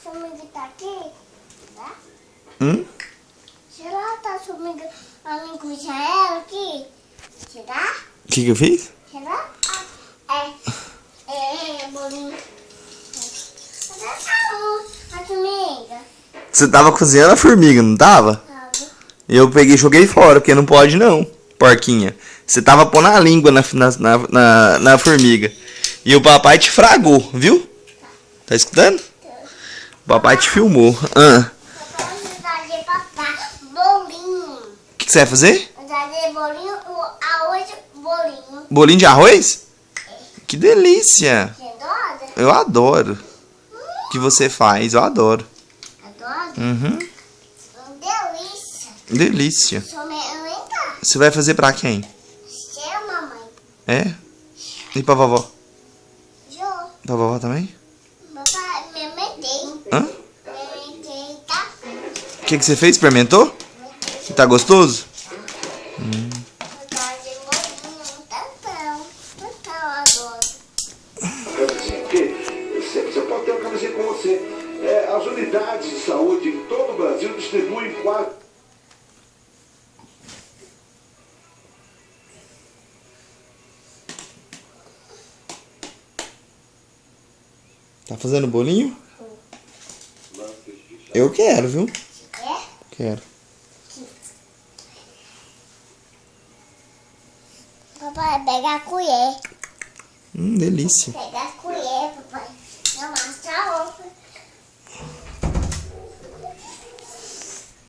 formiga tá aqui? Tá? Será que a formiga a linguiça é ela aqui? Será? O que eu fiz? Será? Bolinho. Cadê a formiga? Você tava cozinhando a formiga, não tava? Tava. Eu peguei e joguei fora, porque não pode não, porquinha. Você tava pondo a língua na formiga. E o papai te fragou, viu? Tá escutando? O papai te filmou. Papai vai fazer papai bolinho. O que você vai fazer? Vai fazer bolinho, arroz, bolinho. Bolinho de arroz? Que delícia! Você adora? Eu adoro. O que você faz, eu adoro. Adora? Uhum. Delícia. Delícia. Sou minha tá. Você vai fazer pra quem? Seu mamãe. É? E pra vovó? Jô. Pra vovó também? Papai, me metei. Hã? Me metei, tá? O que você fez? Experimentou? Tá gostoso? Vou fazer bolinho, tampão. Então, adoro. Porque você pode ter uma camisinha com você. As unidades de saúde em todo o Brasil distribuem quase... Tá fazendo bolinho? Eu quero, viu? Quer? Quero. Papai, pega a colher. Delícia. Pega a colher, papai.